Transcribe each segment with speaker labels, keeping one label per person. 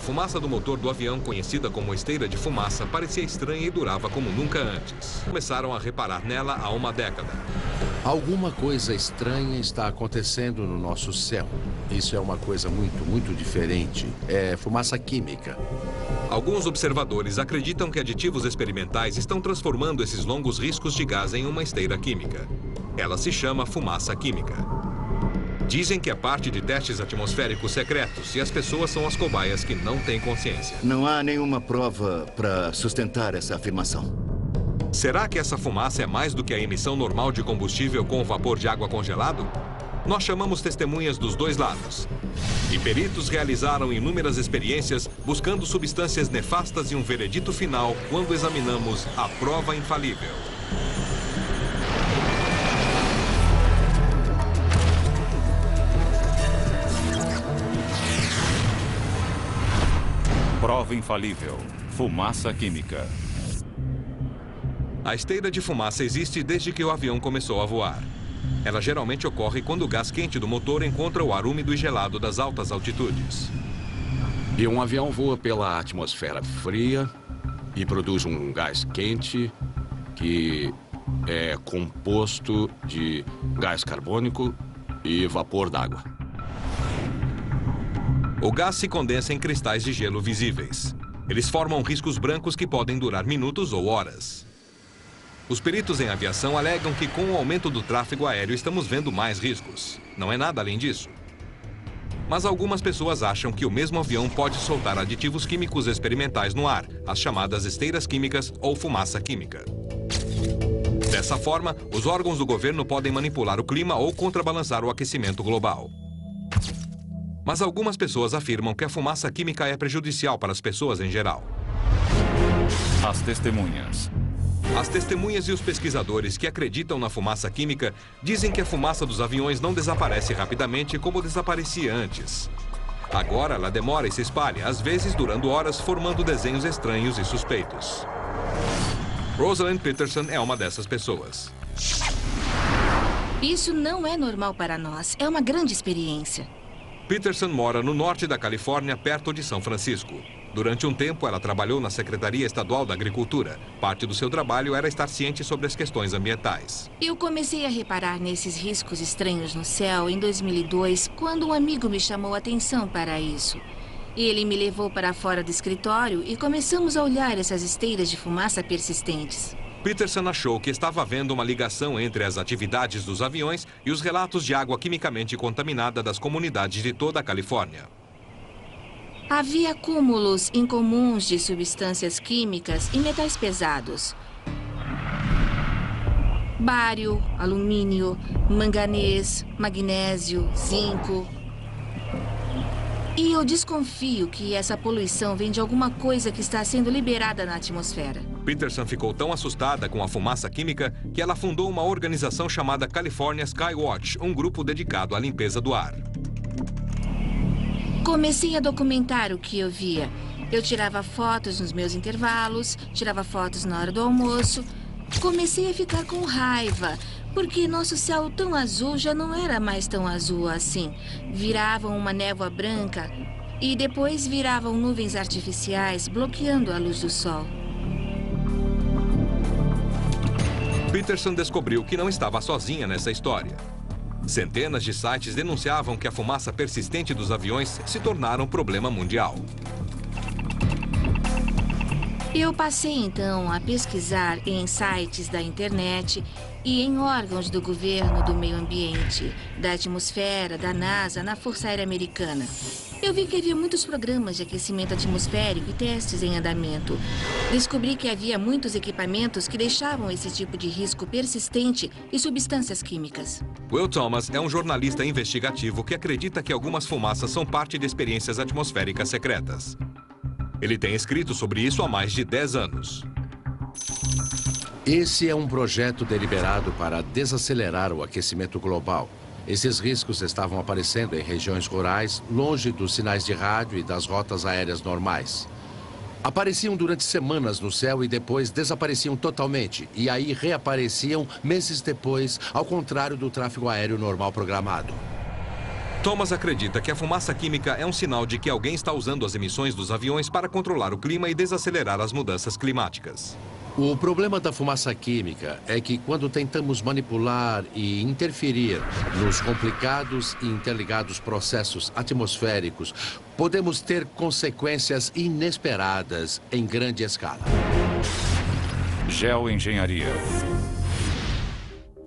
Speaker 1: fumaça do motor do avião, conhecida como esteira de fumaça, parecia estranha e durava como nunca antes. Começaram a reparar nela há uma década.
Speaker 2: Alguma coisa estranha está acontecendo no nosso céu. Isso é uma coisa muito diferente. É fumaça química.
Speaker 1: Alguns observadores acreditam que aditivos experimentais estão transformando esses longos riscos de gás em uma esteira química. Ela se chama fumaça química. Dizem que é parte de testes atmosféricos secretos e as pessoas são as cobaias que não têm consciência.
Speaker 3: Não há nenhuma prova para sustentar essa afirmação.
Speaker 1: Será que essa fumaça é mais do que a emissão normal de combustível com vapor de água congelado? Nós chamamos testemunhas dos dois lados. E peritos realizaram inúmeras experiências buscando substâncias nefastas e um veredito final quando examinamos a prova infalível.
Speaker 4: Prova infalível. Fumaça química.
Speaker 1: A esteira de fumaça existe desde que o avião começou a voar. Ela geralmente ocorre quando o gás quente do motor encontra o ar úmido e gelado das altas altitudes.
Speaker 2: E um avião voa pela atmosfera fria e produz um gás quente que é composto de gás carbônico e vapor d'água.
Speaker 1: O gás se condensa em cristais de gelo visíveis. Eles formam riscos brancos que podem durar minutos ou horas. Os peritos em aviação alegam que com o aumento do tráfego aéreo estamos vendo mais riscos. Não é nada além disso. Mas algumas pessoas acham que o mesmo avião pode soltar aditivos químicos experimentais no ar, as chamadas esteiras químicas ou fumaça química. Dessa forma, os órgãos do governo podem manipular o clima ou contrabalançar o aquecimento global. Mas algumas pessoas afirmam que a fumaça química é prejudicial para as pessoas em geral.
Speaker 4: As testemunhas.
Speaker 1: As testemunhas e os pesquisadores que acreditam na fumaça química dizem que a fumaça dos aviões não desaparece rapidamente como desaparecia antes. Agora ela demora e se espalha, às vezes durando horas, formando desenhos estranhos e suspeitos. Rosalind Peterson é uma dessas pessoas.
Speaker 5: Isso não é normal para nós. É uma grande experiência.
Speaker 1: Peterson mora no norte da Califórnia, perto de São Francisco. Durante um tempo, ela trabalhou na Secretaria Estadual da Agricultura. Parte do seu trabalho era estar ciente sobre as questões ambientais.
Speaker 5: Eu comecei a reparar nesses riscos estranhos no céu em 2002, quando um amigo me chamou a atenção para isso. Ele me levou para fora do escritório e começamos a olhar essas esteiras de fumaça persistentes.
Speaker 1: Peterson achou que estava havendo uma ligação entre as atividades dos aviões e os relatos de água quimicamente contaminada das comunidades de toda a Califórnia.
Speaker 5: Havia acúmulos incomuns de substâncias químicas e metais pesados. Bário, alumínio, manganês, magnésio, zinco. E eu desconfio que essa poluição vem de alguma coisa que está sendo liberada na atmosfera.
Speaker 1: Peterson ficou tão assustada com a fumaça química que ela fundou uma organização chamada California Skywatch, um grupo dedicado à limpeza do ar.
Speaker 5: Comecei a documentar o que eu via. Eu tirava fotos nos meus intervalos, tirava fotos na hora do almoço. Comecei a ficar com raiva, porque nosso céu tão azul já não era mais tão azul assim. Viravam uma névoa branca e depois viravam nuvens artificiais, bloqueando a luz do sol.
Speaker 1: Peterson descobriu que não estava sozinha nessa história. Centenas de sites denunciavam que a fumaça persistente dos aviões se tornara um problema mundial.
Speaker 5: Eu passei, então, a pesquisar em sites da internet e em órgãos do governo, do meio ambiente, da atmosfera, da NASA, na Força Aérea Americana. Eu vi que havia muitos programas de aquecimento atmosférico e testes em andamento. Descobri que havia muitos equipamentos que deixavam esse tipo de risco persistente e substâncias químicas.
Speaker 1: Will Thomas é um jornalista investigativo que acredita que algumas fumaças são parte de experiências atmosféricas secretas. Ele tem escrito sobre isso há mais de 10 anos.
Speaker 2: Esse é um projeto deliberado para desacelerar o aquecimento global. Esses riscos estavam aparecendo em regiões rurais, longe dos sinais de rádio e das rotas aéreas normais. Apareciam durante semanas no céu e depois desapareciam totalmente. E aí reapareciam meses depois, ao contrário do tráfego aéreo normal programado.
Speaker 1: Thomas acredita que a fumaça química é um sinal de que alguém está usando as emissões dos aviões para controlar o clima e desacelerar as mudanças climáticas.
Speaker 2: O problema da fumaça química é que quando tentamos manipular e interferir nos complicados e interligados processos atmosféricos, podemos ter consequências inesperadas em grande escala.
Speaker 4: Geoengenharia.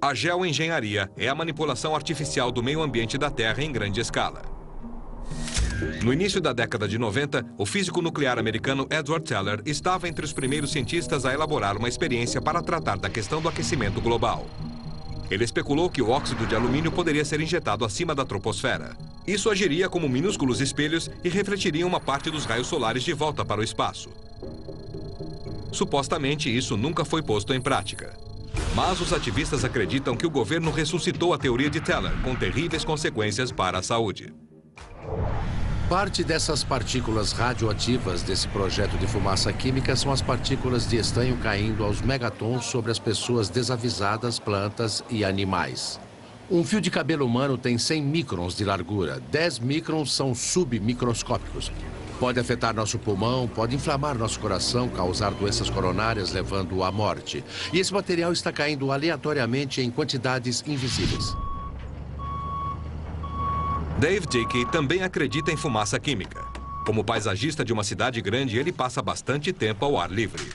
Speaker 1: A geoengenharia é a manipulação artificial do meio ambiente da Terra em grande escala. No início da década de 90, o físico nuclear americano Edward Teller estava entre os primeiros cientistas a elaborar uma experiência para tratar da questão do aquecimento global. Ele especulou que o óxido de alumínio poderia ser injetado acima da troposfera. Isso agiria como minúsculos espelhos e refletiria uma parte dos raios solares de volta para o espaço. Supostamente, isso nunca foi posto em prática. Mas os ativistas acreditam que o governo ressuscitou a teoria de Teller, com terríveis consequências para a saúde.
Speaker 2: Parte dessas partículas radioativas desse projeto de fumaça química são as partículas de estanho caindo aos megatons sobre as pessoas desavisadas, plantas e animais. Um fio de cabelo humano tem 100 microns de largura. 10 microns são submicroscópicos. Pode afetar nosso pulmão, pode inflamar nosso coração, causar doenças coronárias, levando à morte. E esse material está caindo aleatoriamente em quantidades invisíveis.
Speaker 1: Dave Dickey também acredita em fumaça química. Como paisagista de uma cidade grande, ele passa bastante tempo ao ar livre.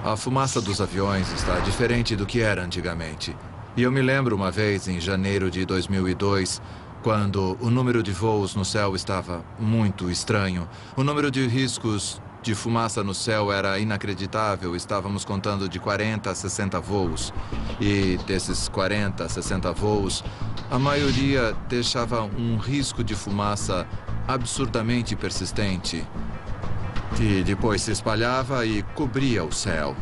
Speaker 6: A fumaça dos aviões está diferente do que era antigamente. E eu me lembro uma vez, em janeiro de 2002, quando o número de voos no céu estava muito estranho. O número de riscos de fumaça no céu era inacreditável. Estávamos contando de 40 a 60 voos. E desses 40 a 60 voos, a maioria deixava um risco de fumaça absurdamente persistente. E depois se espalhava e cobria o céu.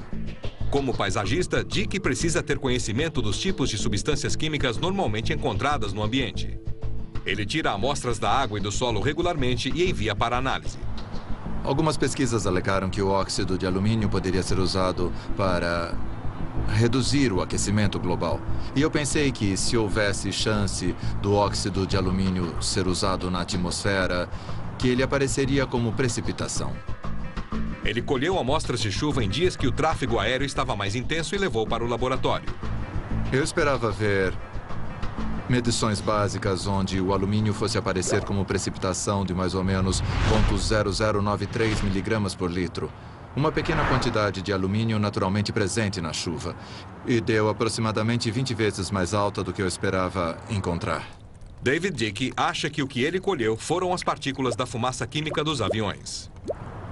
Speaker 1: Como paisagista, Dickey precisa ter conhecimento dos tipos de substâncias químicas normalmente encontradas no ambiente. Ele tira amostras da água e do solo regularmente e envia para análise.
Speaker 6: Algumas pesquisas alegaram que o óxido de alumínio poderia ser usado para reduzir o aquecimento global. E eu pensei que se houvesse chance do óxido de alumínio ser usado na atmosfera, que ele apareceria como precipitação.
Speaker 1: Ele colheu amostras de chuva em dias que o tráfego aéreo estava mais intenso e levou para o laboratório.
Speaker 6: Eu esperava ver medições básicas onde o alumínio fosse aparecer como precipitação de mais ou menos 0,0093 miligramas por litro. Uma pequena quantidade de alumínio naturalmente presente na chuva. E deu aproximadamente 20 vezes mais alta do que eu esperava encontrar.
Speaker 1: David Dickey acha que o que ele colheu foram as partículas da fumaça química dos aviões.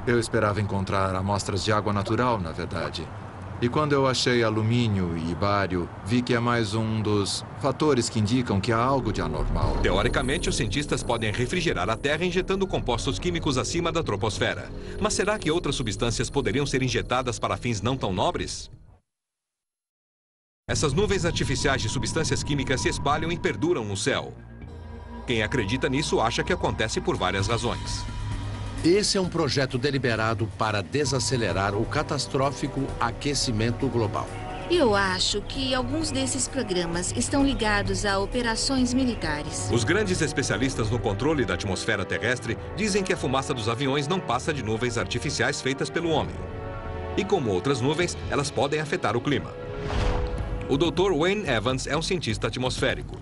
Speaker 6: Eu esperava encontrar amostras de água natural, na verdade. E quando eu achei alumínio e bário, vi que é mais um dos fatores que indicam que há algo de anormal.
Speaker 1: Teoricamente, os cientistas podem refrigerar a Terra injetando compostos químicos acima da troposfera. Mas será que outras substâncias poderiam ser injetadas para fins não tão nobres? Essas nuvens artificiais de substâncias químicas se espalham e perduram no céu. Quem acredita nisso acha que acontece por várias razões.
Speaker 2: Esse é um projeto deliberado para desacelerar o catastrófico aquecimento global.
Speaker 5: Eu acho que alguns desses programas estão ligados a operações militares.
Speaker 1: Os grandes especialistas no controle da atmosfera terrestre dizem que a fumaça dos aviões não passa de nuvens artificiais feitas pelo homem. E como outras nuvens, elas podem afetar o clima. O Dr. Wayne Evans é um cientista atmosférico.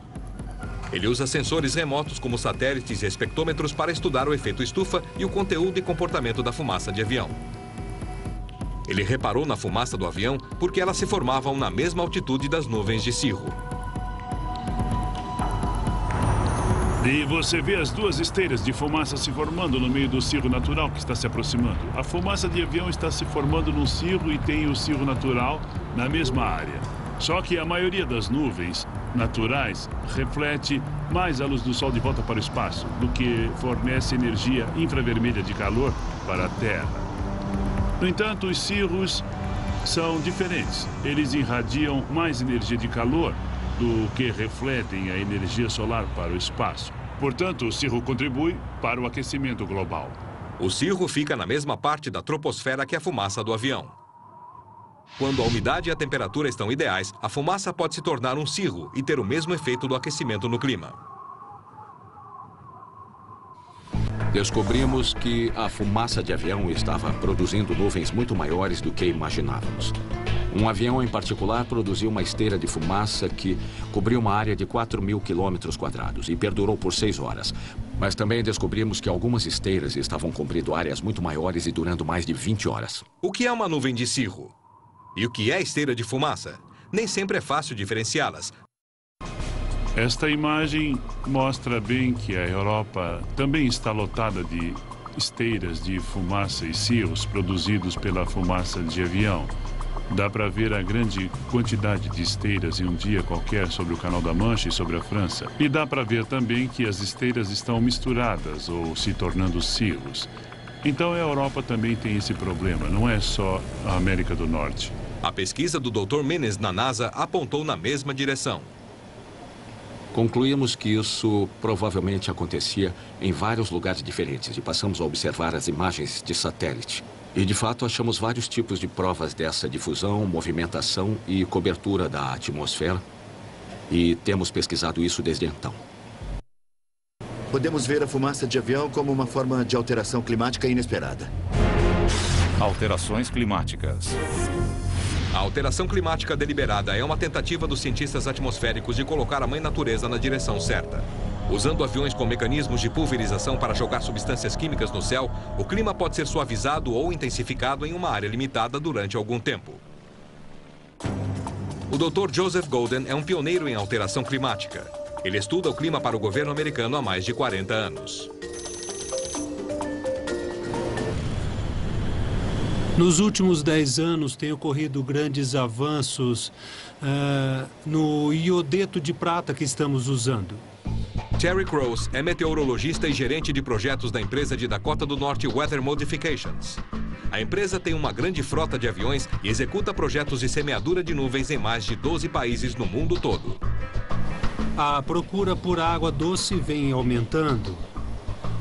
Speaker 1: Ele usa sensores remotos como satélites e espectrômetros para estudar o efeito estufa e o conteúdo e comportamento da fumaça de avião. Ele reparou na fumaça do avião porque elas se formavam na mesma altitude das nuvens de cirro.
Speaker 7: E você vê as duas esteiras de fumaça se formando no meio do cirro natural que está se aproximando. A fumaça de avião está se formando no cirro e tem o cirro natural na mesma área. Só que a maioria das nuvens naturais reflete mais a luz do Sol de volta para o espaço do que fornece energia infravermelha de calor para a Terra. No entanto, os cirros são diferentes. Eles irradiam mais energia de calor do que refletem a energia solar para o espaço. Portanto, o cirro contribui para o aquecimento global.
Speaker 1: O cirro fica na mesma parte da troposfera que a fumaça do avião. Quando a umidade e a temperatura estão ideais, a fumaça pode se tornar um cirro e ter o mesmo efeito do aquecimento no clima.
Speaker 8: Descobrimos que a fumaça de avião estava produzindo nuvens muito maiores do que imaginávamos. Um avião em particular produziu uma esteira de fumaça que cobriu uma área de 4.000 quilômetros quadrados e perdurou por 6 horas. Mas também descobrimos que algumas esteiras estavam cobrindo áreas muito maiores e durando mais de 20 horas.
Speaker 1: O que é uma nuvem de cirro? E o que é esteira de fumaça? Nem sempre é fácil diferenciá-las.
Speaker 7: Esta imagem mostra bem que a Europa também está lotada de esteiras de fumaça e cirros produzidos pela fumaça de avião. Dá para ver a grande quantidade de esteiras em um dia qualquer sobre o Canal da Mancha e sobre a França. E dá para ver também que as esteiras estão misturadas ou se tornando cirros. Então a Europa também tem esse problema, não é só a América do Norte.
Speaker 1: A pesquisa do Dr. Menes na NASA apontou na mesma direção.
Speaker 8: Concluímos que isso provavelmente acontecia em vários lugares diferentes e passamos a observar as imagens de satélite. E, de fato, achamos vários tipos de provas dessa difusão, movimentação e cobertura da atmosfera. E temos pesquisado isso desde então.
Speaker 3: Podemos ver a fumaça de avião como uma forma de alteração climática inesperada.
Speaker 4: Alterações climáticas.
Speaker 1: A alteração climática deliberada é uma tentativa dos cientistas atmosféricos de colocar a mãe natureza na direção certa. Usando aviões com mecanismos de pulverização para jogar substâncias químicas no céu, o clima pode ser suavizado ou intensificado em uma área limitada durante algum tempo. O Dr. Joseph Golden é um pioneiro em alteração climática. Ele estuda o clima para o governo americano há mais de 40 anos.
Speaker 9: Nos últimos 10 anos têm ocorrido grandes avanços no iodeto de prata que estamos usando.
Speaker 1: Terry Crows é meteorologista e gerente de projetos da empresa de Dakota do Norte Weather Modifications. A empresa tem uma grande frota de aviões e executa projetos de semeadura de nuvens em mais de 12 países no mundo todo.
Speaker 9: A procura por água doce vem aumentando.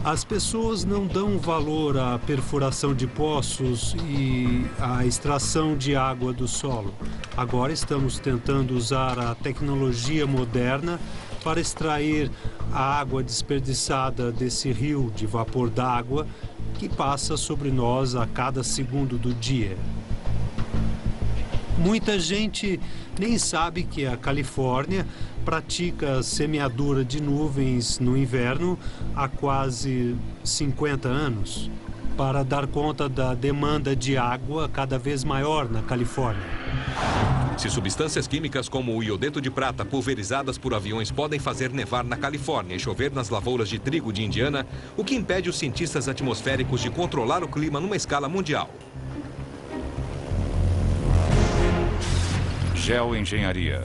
Speaker 9: As pessoas não dão valor à perfuração de poços e à extração de água do solo. Agora estamos tentando usar a tecnologia moderna para extrair a água desperdiçada desse rio de vapor d'água que passa sobre nós a cada segundo do dia. Muita gente nem sabe que a Califórnia pratica semeadura de nuvens no inverno há quase 50 anos, para dar conta da demanda de água cada vez maior na Califórnia.
Speaker 1: Se substâncias químicas como o iodeto de prata pulverizadas por aviões podem fazer nevar na Califórnia e chover nas lavouras de trigo de Indiana, o que impede os cientistas atmosféricos de controlar o clima numa escala mundial?
Speaker 4: Geoengenharia.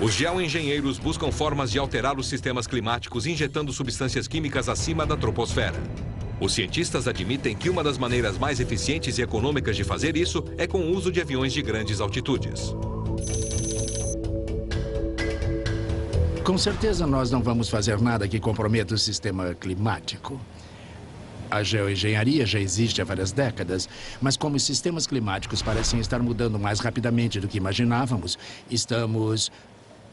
Speaker 1: Os geoengenheiros buscam formas de alterar os sistemas climáticos injetando substâncias químicas acima da troposfera. Os cientistas admitem que uma das maneiras mais eficientes e econômicas de fazer isso é com o uso de aviões de grandes altitudes.
Speaker 10: Com certeza nós não vamos fazer nada que comprometa o sistema climático. A geoengenharia já existe há várias décadas, mas como os sistemas climáticos parecem estar mudando mais rapidamente do que imaginávamos, estamos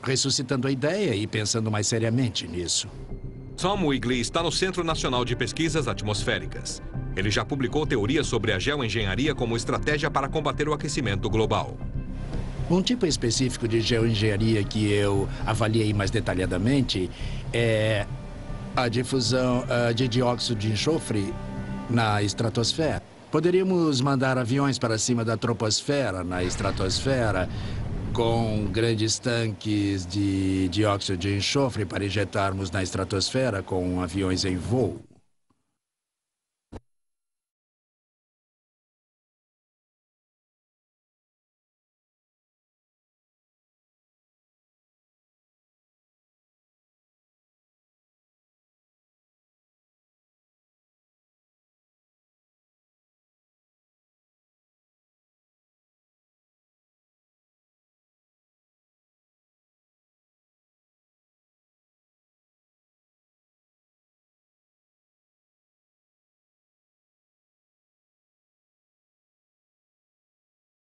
Speaker 10: ressuscitando a ideia e pensando mais seriamente nisso.
Speaker 1: Tom Wigley está no Centro Nacional de Pesquisas Atmosféricas. Ele já publicou teorias sobre a geoengenharia como estratégia para combater o aquecimento global.
Speaker 10: Um tipo específico de geoengenharia que eu avaliei mais detalhadamente é a difusão de dióxido de enxofre na estratosfera. Poderíamos mandar aviões para cima da troposfera, na estratosfera, com grandes tanques de dióxido de enxofre para injetarmos na estratosfera com aviões em voo.